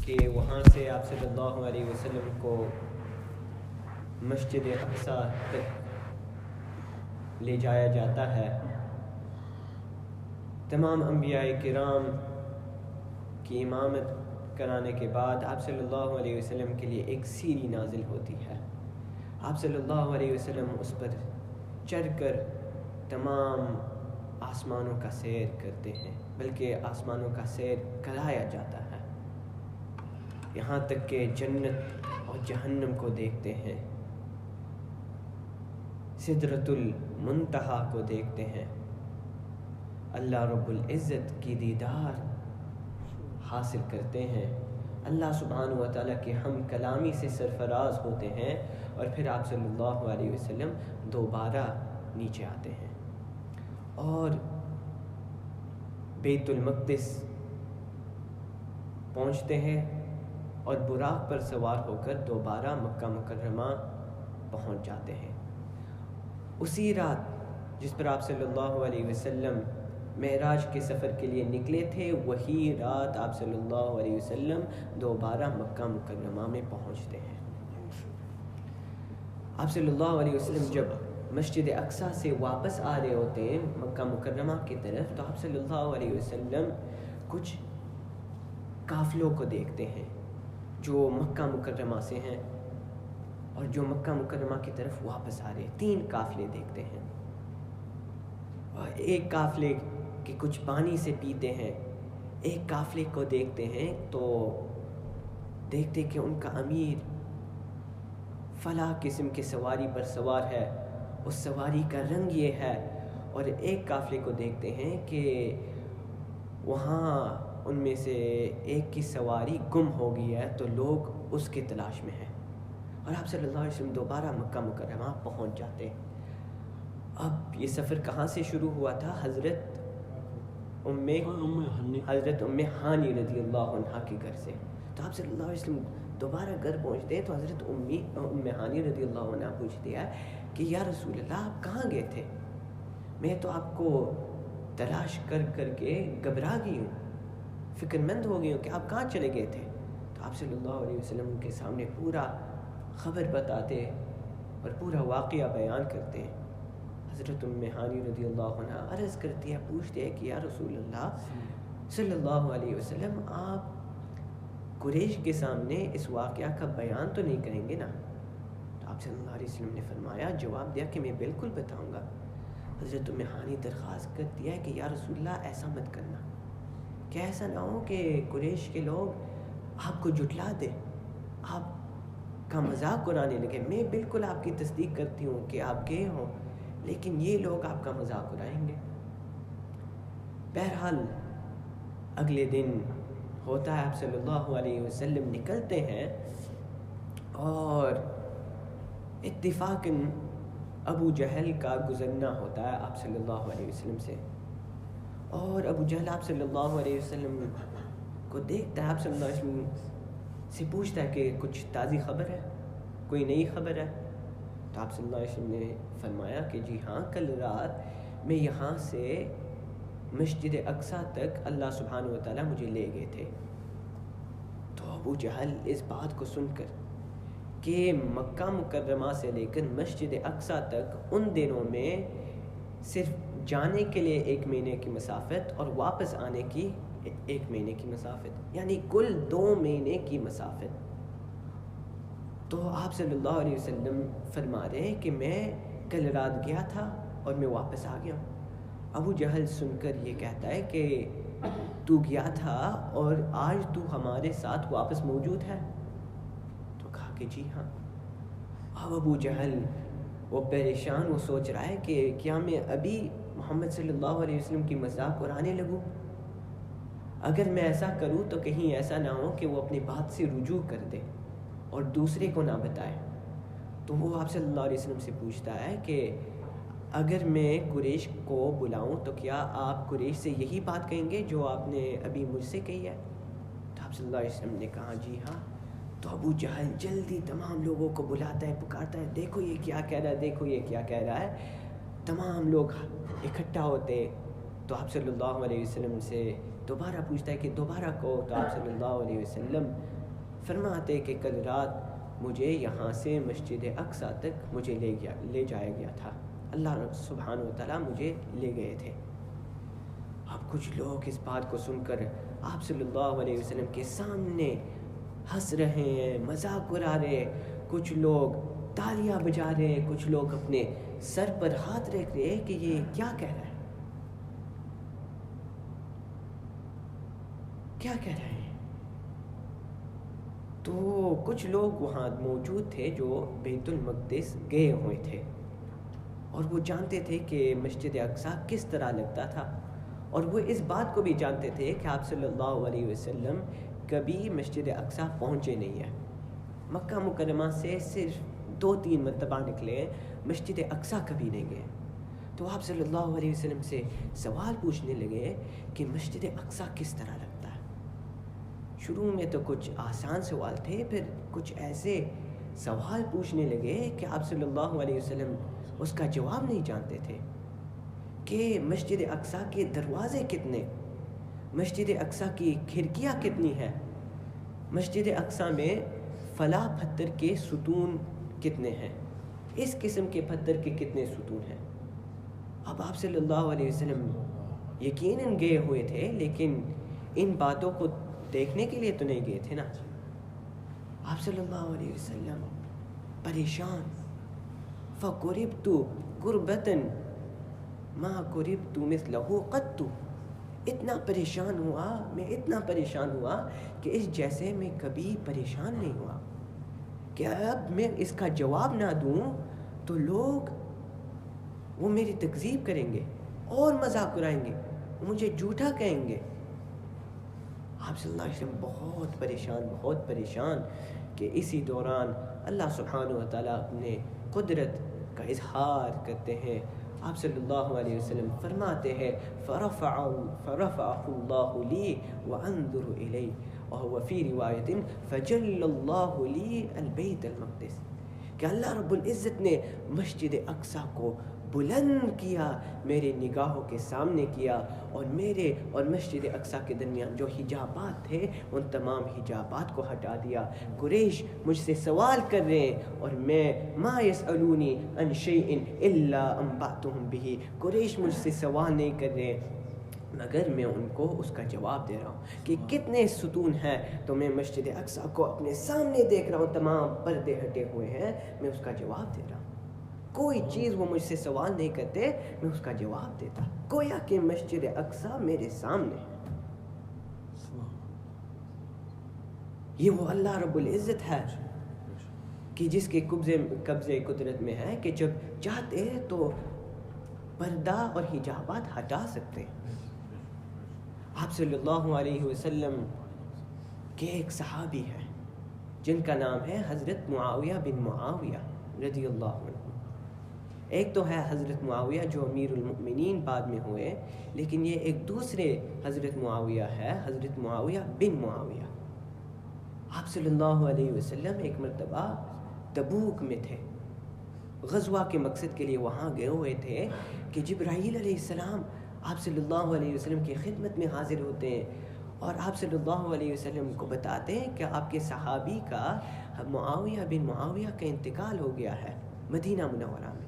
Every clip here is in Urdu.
کہ وہاں سے آپ صلی اللہ علیہ وسلم کو مسجد اقصی تک لے جایا جاتا ہے، تمام انبیاء کرام کی امامت کرانے کے بعد آپ صلی اللہ علیہ وسلم کے لیے ایک سیڑھی نازل ہوتی ہے. آپ صلی اللہ علیہ وسلم اس پر چڑھ کر تمام آسمانوں کا سیر کرتے ہیں، بلکہ آسمانوں کا سیر کرایا جاتا ہے، یہاں تک کہ جنت اور جہنم کو دیکھتے ہیں، سدرۃ المنتہا کو دیکھتے ہیں، اللہ رب العزت کی دیدار حاصل کرتے ہیں، اللہ سبحانہ و تعالیٰ کی ہم کلامی سے سرفراز ہوتے ہیں، اور پھر آپ صلی اللہ علیہ وسلم دوبارہ نیچے آتے ہیں اور بیت المقدس پہنچتے ہیں اور براق پر سوار ہو کر دوبارہ مکہ مکرمہ پہنچ جاتے ہیں. اسی رات جس پر آپ صلی اللہ علیہ وسلم معراج کے سفر کے لیے نکلے تھے، وہی رات آپ صلی اللہ علیہ وسلم دوبارہ مکہ مکرمہ میں پہنچتے ہیں. آپ صلی اللہ علیہ وسلم جب مسجد اقصی سے واپس آ رہے ہوتے ہیں مکہ مکرمہ کی طرف، تو آپ صلی اللہ علیہ وسلم کچھ قافلوں کو دیکھتے ہیں جو مکہ مکرمہ سے ہیں اور جو مکہ مکرمہ کی طرف واپس آ رہے ہیں. 3 قافلے دیکھتے ہیں، اور ایک قافلے کے کچھ پانی سے پیتے ہیں. ایک قافلے کو دیکھتے ہیں تو دیکھتے کہ ان کا امیر فلاں قسم کی سواری پر سوار ہے، اس سواری کا رنگ یہ ہے. اور ایک قافلے کو دیکھتے ہیں کہ وہاں ان میں سے ایک کی سواری گم ہو گئی ہے، تو لوگ اس کی تلاش میں ہیں، اور آپ صلی اللہ علیہ وسلم دوبارہ مکہ مکرمہ پہنچ جاتے ہیں. اب یہ سفر کہاں سے شروع ہوا تھا؟ حضرت ام ہانی رضی اللہ عنہ کے گھر سے. تو آپ صلی اللہ علیہ وسلم دوبارہ گھر پہنچتے ہیں تو حضرت ام ہانی رضی اللہ عنہ پوچھتی ہے کہ یا رسول اللہ آپ کہاں گئے تھے؟ میں تو آپ کو تلاش کر کر کے گھبرا گئی ہوں، فکر مند ہو گئی ہوں کہ آپ کہاں چلے گئے تھے. تو آپ صلی اللہ علیہ وسلم کے سامنے پورا خبر بتاتے اور پورا واقعہ بیان کرتے ہیں. حضرت ام ہانی رضی اللہ عنہ عرض کرتی ہے، پوچھتے ہیں کہ یا رسول اللہ صلی اللہ علیہ وسلم آپ قریش کے سامنے اس واقعہ کا بیان تو نہیں کریں گے نا؟ تو آپ صلی اللہ علیہ وسلم نے فرمایا، جواب دیا کہ میں بالکل بتاؤں گا. حضرت ام ہانی درخواست کرتی ہے کہ یا رسول اللہ ایسا مت کرنا، کہ ایسا نہ ہو کہ قریش کے لوگ آپ کو جھٹلا دیں، آپ کا مذاق اڑانے لگے. میں بالکل آپ کی تصدیق کرتی ہوں کہ آپ گئے ہوں، لیکن یہ لوگ آپ کا مذاق اڑائیں گے. بہرحال اگلے دن ہوتا ہے، آپ صلی اللہ علیہ وسلم نکلتے ہیں اور اتفاقاً ابو جہل کا گزرنا ہوتا ہے آپ صلی اللہ علیہ وسلم سے، اور ابو جہل آپ صلی اللہ علیہ وسلم کو دیکھتا ہے، آپ صلی اللہ علیہ وسلم سے پوچھتا ہے کہ کچھ تازی خبر ہے، کوئی نئی خبر ہے؟ تو آپ صلی اللہ علیہ وسلم نے فرمایا کہ جی ہاں، کل رات میں یہاں سے مسجد اقصی تک اللہ سبحانہ و تعالیٰ مجھے لے گئے تھے. تو ابو جہل اس بات کو سن کر کہ مکہ مکرمہ سے لے کر مسجد اقصی تک ان دنوں میں صرف جانے کے لیے 1 مہینے کی مسافت اور واپس آنے کی 1 مہینے کی مسافت، یعنی کل 2 مہینے کی مسافت. تو آپ صلی اللہ علیہ وسلم فرما رہے ہیں کہ میں کل رات گیا تھا اور میں واپس آ گیا ہوں. ابو جہل سن کر یہ کہتا ہے کہ تو گیا تھا اور آج تو ہمارے ساتھ واپس موجود ہے؟ تو کہا کہ جی ہاں. اب ابو جہل وہ پریشان، وہ سوچ رہا ہے کہ کیا میں ابھی محمد صلی اللہ علیہ وسلم کی مذاق اڑانے لگوں؟ اگر میں ایسا کروں تو کہیں ایسا نہ ہو کہ وہ اپنی بات سے رجوع کر دے اور دوسرے کو نہ بتائے. تو وہ آپ صلی اللہ علیہ وسلم سے پوچھتا ہے کہ اگر میں قریش کو بلاؤں تو کیا آپ قریش سے یہی بات کہیں گے جو آپ نے ابھی مجھ سے کہی ہے؟ تو آپ صلی اللہ علیہ وسلم نے کہا جی ہاں. تو ابو جہل جلدی تمام لوگوں کو بلاتا ہے، پکارتا ہے، دیکھو یہ کیا کہہ رہا ہے، دیکھو یہ کیا کہہ رہا ہے. تمام لوگ اکٹھا ہوتے تو آپ صلی اللہ علیہ وسلم سے دوبارہ پوچھتا ہے کہ دوبارہ کہو، تو آپ صلی اللہ علیہ وسلم فرماتے کہ کل رات مجھے یہاں سے مسجد اقصیٰ تک مجھے لے جایا گیا تھا، اللہ سبحانہ و تعالیٰ مجھے لے گئے تھے۔ اب کچھ لوگ اس بات کو سن کر آپ صلی اللہ علیہ وسلم کے سامنے ہنس رہے ہیں، مذاق اڑا رہے ہیں، کچھ لوگ تالیاں بجا رہے ہیں، کچھ لوگ اپنے سر پر ہاتھ رکھ رہے ہیں کہ یہ کیا کہہ رہا ہے، کیا کہہ رہے ہیں۔ تو کچھ لوگ وہاں موجود تھے جو بیت المقدس گئے ہوئے تھے، اور وہ جانتے تھے کہ مسجد اقصیٰ کس طرح لگتا تھا، اور وہ اس بات کو بھی جانتے تھے کہ آپ صلی اللہ علیہ وسلم کبھی مسجد اقصیٰ پہنچے نہیں ہیں، مکہ مکرمہ سے صرف 2-3 مرتبہ نکلے، مسجد اقصیٰ کبھی نہیں گئے۔ تو آپ صلی اللہ علیہ وسلم سے سوال پوچھنے لگے کہ مسجد اقصیٰ کس طرح لگتا ہے۔ شروع میں تو کچھ آسان سوال تھے، پھر کچھ ایسے سوال پوچھنے لگے کہ آپ صلی اللہ علیہ وسلم اس کا جواب نہیں جانتے تھے کہ مسجد اقصیٰ کے دروازے کتنے، مسجد اقصیٰ کی کھڑکیاں کتنی ہیں، مسجد اقصیٰ میں فلاں پتھر کے ستون کتنے ہیں، اس قسم کے پتھر کے کتنے ستون ہیں۔ اب آپ صلی اللہ علیہ وسلم یقیناً گئے ہوئے تھے، لیکن ان باتوں کو دیکھنے کے لیے تو نہیں گئے تھے نا۔ آپ صلی اللہ علیہ وسلم پریشان، فَقُرِبْتُ قُرْبَةً مَا قُرِبْتُ مِثْلَهُ قَطُّ، اتنا پریشان ہوا، میں اتنا پریشان ہوا کہ اس جیسے میں کبھی پریشان نہیں ہوا، کہ اب میں اس کا جواب نہ دوں تو لوگ وہ میری تکذیب کریں گے اور مذاق اڑائیں گے، مجھے جھوٹا کہیں گے۔ آپ صلی اللہ علیہ وسلم بہت پریشان کہ اسی دوران اللہ سبحانہ و تعالیٰ اپنے قدرت کا اظہار کرتے ہیں۔ آپ صلی اللہ علیہ وسلم فرماتے ہیں فَرَفَعَهُ اللَّهُ لِي وَأَنظُرُ إِلَيْهِ، اور وفی روایت فَجَلَّ اللَّهُ لِي الْبَيْتَ الْمَقْدِسِ، کہ اللہ رب العزت نے مسجد اقصیٰ کو بلند کیا، میرے نگاہوں کے سامنے کیا، اور میرے اور مسجد اقصیٰ کے درمیان جو حجابات تھے ان تمام حجابات کو ہٹا دیا۔ قریش مجھ سے سوال کر رہے ہیں اور میں ما یسألونی عن شیء الا انبأتهم به، قریش مجھ سے سوال نہیں کر رہے مگر میں ان کو اس کا جواب دے رہا ہوں کہ کتنے ستون ہیں، تو میں مسجد اقصیٰ کو اپنے سامنے دیکھ رہا ہوں، تمام پردے ہٹے ہوئے ہیں، میں اس کا جواب دے رہا ہوں۔ کوئی چیز وہ مجھ سے سوال نہیں کرتے، میں اس کا جواب دیتا، گویا کہ مسجد اقصیٰ میرے سامنے ہے۔ یہ وہ اللہ رب العزت ہے کہ جس کے قبضے قدرت میں ہے کہ جب چاہتے تو پردہ اور حجابات ہٹا سکتے۔ آپ صلی اللہ علیہ وسلم کے ایک صحابی ہیں جن کا نام ہے حضرت معاویہ بن معاویہ رضی اللہ عنہ۔ ایک تو ہے حضرت معاویہ جو امیر المؤمنین بعد میں ہوئے، لیکن یہ ایک دوسرے حضرت معاویہ ہے، حضرت معاویہ بن معاویہ۔ آپ صلی اللہ علیہ وسلم ایک مرتبہ تبوک میں تھے، غزوہ کے مقصد کے لیے وہاں گئے ہوئے تھے کہ جبرائیل علیہ السلام آپ صلی اللہ علیہ وسلم کی خدمت میں حاضر ہوتے ہیں اور آپ صلی اللہ علیہ وسلم کو بتاتے ہیں کہ آپ کے صحابی کا معاویہ بن معاویہ کا انتقال ہو گیا ہے مدینہ منورہ میں۔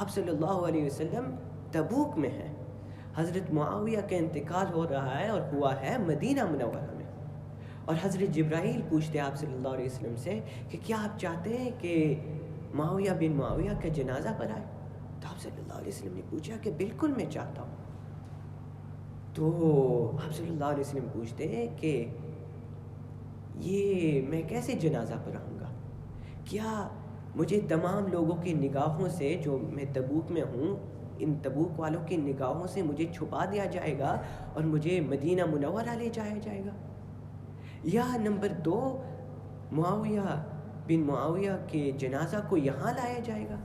آپ صلی اللہ علیہ وسلم تبوک میں ہیں، حضرت معاویہ کا انتقال ہو رہا ہے اور ہوا ہے مدینہ منورہ میں، اور حضرت جبرائیل پوچھتے ہیں آپ صلی اللہ علیہ وسلم سے کہ کیا آپ چاہتے ہیں کہ معاویہ بن معاویہ کا جنازہ پر آئے؟ تو آپ صلی اللہ علیہ وسلم نے پوچھا کہ بالکل میں چاہتا ہوں۔ تو آپ صلی اللہ علیہ وسلم پوچھتے ہیں کہ یہ میں کیسے جنازہ پر آؤں گا؟ کیا مجھے تمام لوگوں کی نگاہوں سے، جو میں تبوک میں ہوں، ان تبوک والوں کی نگاہوں سے مجھے چھپا دیا جائے گا اور مجھے مدینہ منورہ لے جایا جائے گا؟ یا نمبر 2، معاویہ بن معاویہ کے جنازہ کو یہاں لایا جائے گا؟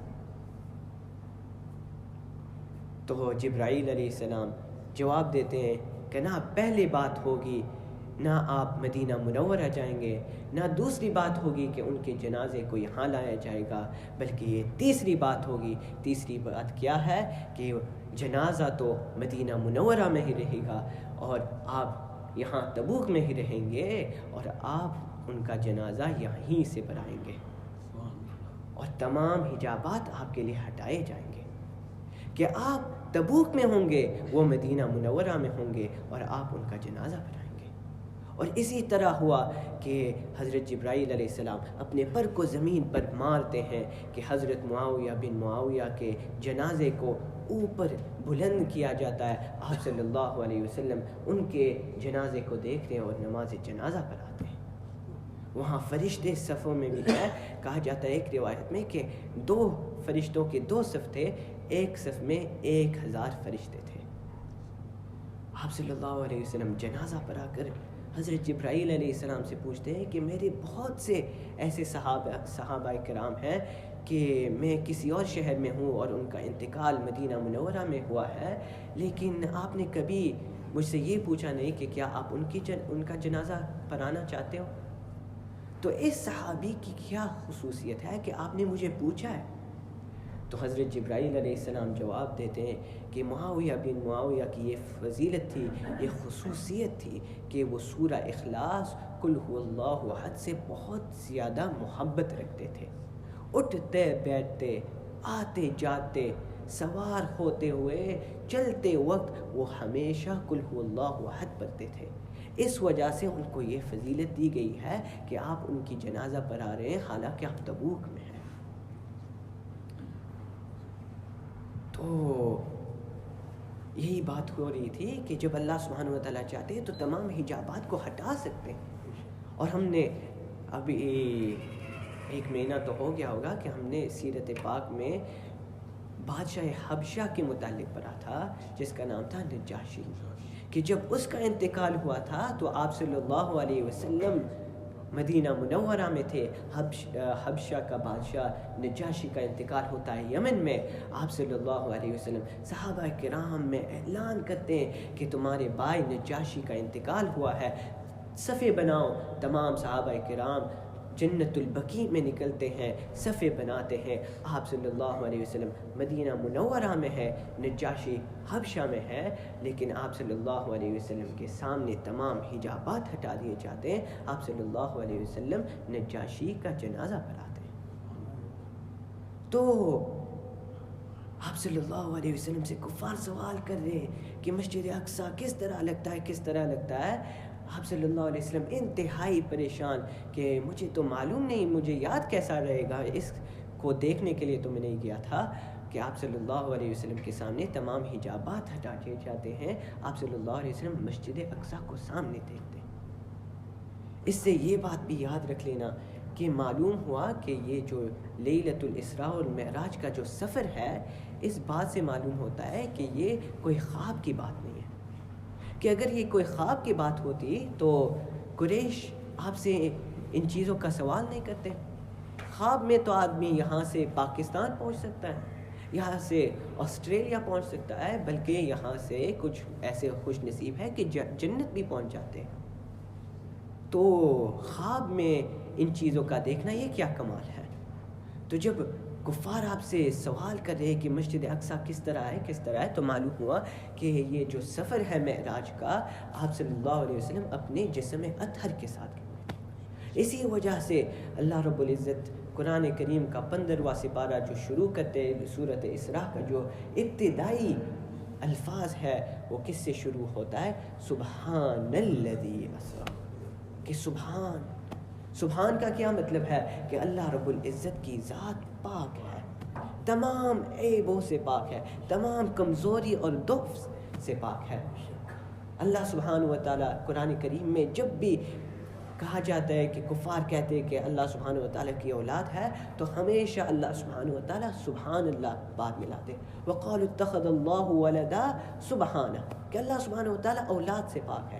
تو جبرائیل علیہ السلام جواب دیتے ہیں کہ نہ، پہلے بات ہوگی نہ آپ مدینہ منورہ جائیں گے، نہ دوسری بات ہوگی کہ ان کے جنازے کو یہاں لایا جائے گا، بلکہ یہ تیسری بات ہوگی۔ تیسری بات کیا ہے کہ جنازہ تو مدینہ منورہ میں ہی رہے گا، اور آپ یہاں تبوک میں ہی رہیں گے، اور آپ ان کا جنازہ یہیں سے بنائیں گے، اور تمام حجابات آپ کے لیے ہٹائے جائیں گے کہ آپ تبوک میں ہوں گے، وہ مدینہ منورہ میں ہوں گے، اور آپ ان کا جنازہ بنائیں گے۔ اور اسی طرح ہوا کہ حضرت جبرائیل علیہ السلام اپنے پر کو زمین پر مارتے ہیں کہ حضرت معاویہ بن معاویہ کے جنازے کو اوپر بلند کیا جاتا ہے۔ آپ صلی اللہ علیہ وسلم ان کے جنازے کو دیکھتے ہیں اور نماز جنازہ پڑھاتے ہیں۔ وہاں فرشتے صفوں میں بھی ہے، کہا جاتا ہے ایک روایت میں کہ 2 فرشتوں کے 2 صف تھے، ایک صف میں 1000 فرشتے تھے۔ آپ صلی اللہ علیہ وسلم جنازہ پڑھا کر حضرت جبرائیل علیہ السلام سے پوچھتے ہیں کہ میرے بہت سے ایسے صحابہ کرام ہیں کہ میں کسی اور شہر میں ہوں اور ان کا انتقال مدینہ منورہ میں ہوا ہے، لیکن آپ نے کبھی مجھ سے یہ پوچھا نہیں کہ کیا آپ ان کا جنازہ پڑھانا چاہتے ہو؟ تو اس صحابی کی کیا خصوصیت ہے کہ آپ نے مجھے پوچھا ہے؟ تو حضرت جبرائیل علیہ السلام جواب دیتے ہیں کہ معاویہ بن معاویہ کی یہ فضیلت تھی، یہ خصوصیت تھی کہ وہ سورہ اخلاص قل هو اللہ احد سے بہت زیادہ محبت رکھتے تھے۔ اٹھتے بیٹھتے، آتے جاتے، سوار ہوتے ہوئے، چلتے وقت وہ ہمیشہ قل هو اللہ احد پڑھتے تھے۔ اس وجہ سے ان کو یہ فضیلت دی گئی ہے کہ آپ ان کی جنازہ پڑھا رہے ہیں حالانکہ آپ تبوک میں ہیں۔ تو یہی بات ہو رہی تھی کہ جب اللہ سبحانہ و تعالیٰ چاہتے ہیں تو تمام حجابات کو ہٹا سکتے ہیں۔ اور ہم نے ابھی 1 مہینہ تو ہو گیا ہوگا کہ ہم نے سیرت پاک میں بادشاہ حبشہ کے متعلق پڑھا تھا جس کا نام تھا نجاشی، کہ جب اس کا انتقال ہوا تھا تو آپ صلی اللہ علیہ وسلم مدینہ منورہ میں تھے۔ حبشہ کا بادشاہ نجاشی کا انتقال ہوتا ہے یمن میں۔ آپ صلی اللہ علیہ وسلم صحابہ کرام میں اعلان کرتے ہیں کہ تمہارے بھائی نجاشی کا انتقال ہوا ہے، صفے بناؤ۔ تمام صحابہ کرام جنت البقیع میں نکلتے ہیں، صفے بناتے ہیں۔ آپ صلی اللہ علیہ وسلم مدینہ منورہ میں ہے، نجاشی حبشہ میں ہے، لیکن آپ صلی اللہ علیہ وسلم کے سامنے تمام حجابات ہٹا دیے جاتے ہیں۔ آپ صلی اللہ علیہ وسلم نجاشی کا جنازہ پڑھاتے ہیں۔ تو آپ صلی اللہ علیہ وسلم سے کفار سوال کر رہے ہیں کہ مسجد اقصیٰ کس طرح لگتا ہے، کس طرح لگتا ہے۔ آپ صلی اللہ علیہ وسلم انتہائی پریشان کہ مجھے تو معلوم نہیں، مجھے یاد کیسا رہے گا، اس کو دیکھنے کے لیے تو میں نہیں گیا تھا کہ آپ صلی اللہ علیہ وسلم کے سامنے تمام حجابات ہٹا دیے جاتے ہیں۔ آپ صلی اللہ علیہ وسلم مسجد اقصیٰ کو سامنے دیکھتے ہیں۔ اس سے یہ بات بھی یاد رکھ لینا کہ معلوم ہوا کہ یہ جو لیلۃ الاسراء والمعراج کا جو سفر ہے، اس بات سے معلوم ہوتا ہے کہ یہ کوئی خواب کی بات نہیں ہے، کہ اگر یہ کوئی خواب کی بات ہوتی تو قریش آپ سے ان چیزوں کا سوال نہیں کرتے۔ خواب میں تو آدمی یہاں سے پاکستان پہنچ سکتا ہے، یہاں سے آسٹریلیا پہنچ سکتا ہے، بلکہ یہاں سے کچھ ایسے خوش نصیب ہے کہ جنت بھی پہنچ جاتے ہیں۔ تو خواب میں ان چیزوں کا دیکھنا یہ کیا کمال ہے۔ تو جب کفار آپ سے سوال کر رہے کہ مسجد اقصیٰ کس طرح ہے، تو معلوم ہوا کہ یہ جو سفر ہے معراج کا، آپ صلی اللہ علیہ وسلم اپنے جسم اطہر کے ساتھ گئے۔ اسی وجہ سے اللہ رب العزت قرآن کریم کا 15واں سپارہ جو شروع کرتے سورۃ اسراء کا جو ابتدائی الفاظ ہے وہ کس سے شروع ہوتا ہے؟ سبحان الذی اسریٰ، کہ سبحان کا کیا مطلب ہے کہ اللہ رب العزت کی ذات پاک ہے، تمام عیبوں سے پاک ہے، تمام کمزوری اور ضعف سے پاک ہے۔ اللہ سبحانہ و تعالیٰ قرآن کریم میں جب بھی کہا جاتا ہے کہ کفار کہتے ہیں کہ اللہ سبحانہ و تعالیٰ کی اولاد ہے، تو ہمیشہ اللہ سبحانہ و تعالیٰ سبحان اللہ بات ملاتے ہیں۔ وقالوا اتخذ اللہ ولدا، سبحانہ، کہ اللہ سبحانہ و تعالیٰ اولاد سے پاک ہے۔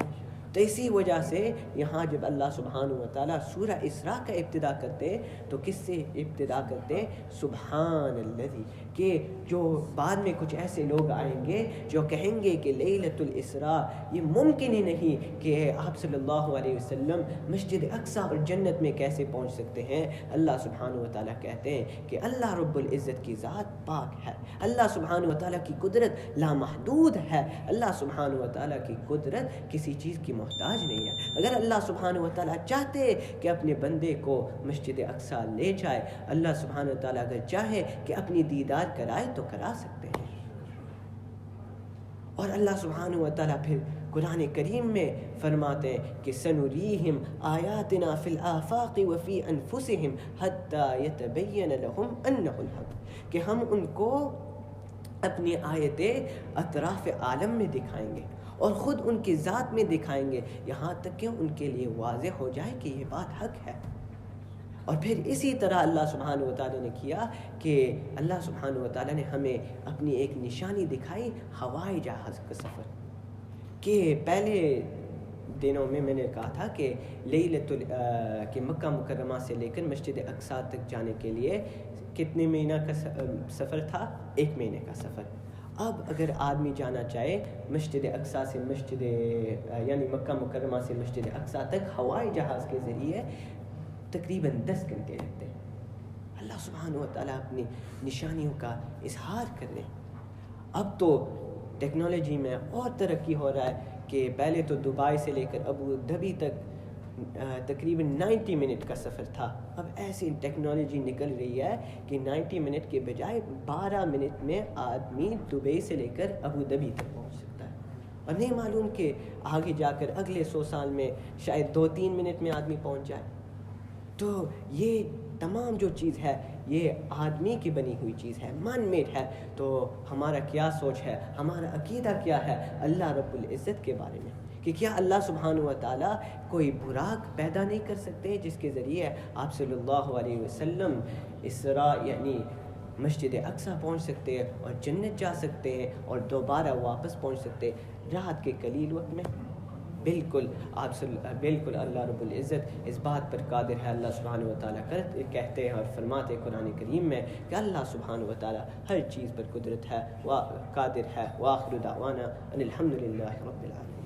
تو اسی وجہ سے یہاں جب اللہ سبحانہ و تعالیٰ سورہ اسراء کا ابتدا کرتے ہیں تو کس سے ابتدا کرتے ہیں؟ سبحان الذی، کہ جو بعد میں کچھ ایسے لوگ آئیں گے جو کہیں گے کہ لیلۃ الاسراء یہ ممکن ہی نہیں کہ آپ صلی اللہ علیہ وسلم مسجد اقصی اور جنت میں کیسے پہنچ سکتے ہیں۔ اللہ سبحانہ و تعالیٰ کہتے ہیں کہ اللہ رب العزت کی ذات پاک ہے، اللہ سبحانہ و تعالیٰ کی قدرت لامحدود ہے، اللہ سبحانہ و تعالیٰ کی قدرت کسی چیز کی محتاج نہیں ہے۔ اگر اللہ سبحانہ و تعالیٰ چاہتے کہ اپنے بندے کو مسجد اقصی لے جائے، اللہ سبحانہ و تعالیٰ اگر چاہے کہ اپنی دیدار کرائے تو کرا سکتے ہیں۔ اور اللہ سبحانہ و تعالیٰ پھر قرآن کریم میں فرماتے ہیں کہ سنریہم آیاتنا فی الآفاق وفی انفسہم حتی یتبین لہم انہ الحق، کہ ہم ان کو اپنی آیتیں اطراف عالم میں دکھائیں گے اور خود ان کی ذات میں دکھائیں گے، یہاں تک کہ ان کے لیے واضح ہو جائے کہ یہ بات حق ہے۔ اور پھر اسی طرح اللہ سبحانہ و تعالیٰ نے کیا کہ اللہ سبحانہ و تعالیٰ نے ہمیں اپنی ایک نشانی دکھائی، ہوائی جہاز کا سفر، کہ پہلے دنوں میں نے کہا تھا کہ کہ مکہ مکرمہ سے لے کر مسجد اقصی تک جانے کے لیے کتنے مہینہ کا سفر تھا؟ 1 مہینے کا سفر۔ اب اگر آدمی جانا چاہے مسجد اقصی سے یعنی مکہ مکرمہ سے مسجد اقصی تک ہوائی جہاز کے ذریعے تقریباً 10 گھنٹے لگتے ہیں۔ اللہ سبحانہ و تعالیٰ اپنی نشانیوں کا اظہار کر رہے ہیں۔ اب تو ٹیکنالوجی میں اور ترقی ہو رہا ہے کہ پہلے تو دبئی سے لے کر ابو دھابی تک تقریباً 90 منٹ کا سفر تھا، اب ایسی ٹیکنالوجی نکل رہی ہے کہ 90 منٹ کے بجائے 12 منٹ میں آدمی دبئی سے لے کر ابو دھابی تک پہنچ سکتا ہے، اور نہیں معلوم کہ آگے جا کر اگلے 100 سال میں شاید 2-3 منٹ میں آدمی پہنچ جائے۔ تو یہ تمام جو چیز ہے یہ آدمی کی بنی ہوئی چیز ہے، من میڈ ہے۔ تو ہمارا کیا سوچ ہے، ہمارا عقیدہ کیا ہے اللہ رب العزت کے بارے میں، کہ کیا اللہ سبحانہ و تعالیٰ کوئی براق پیدا نہیں کر سکتے جس کے ذریعے آپ صلی اللہ علیہ وسلم اسراء یعنی مسجد اقصی پہنچ سکتے ہیں اور جنت جا سکتے ہیں اور دوبارہ واپس پہنچ سکتے رات کے قلیل وقت میں؟ بالکل بالکل اللہ رب العزت اس بات پر قادر ہے۔ اللہ سبحانہ و تعالیٰ کہتے ہیں اور فرماتے ہیں قرآن کریم میں کہ اللہ سبحانہ و تعالیٰ ہر چیز پر قدرت ہے، قادر ہے۔ وآخر دعوانا ان الحمد للہ رب العالمین۔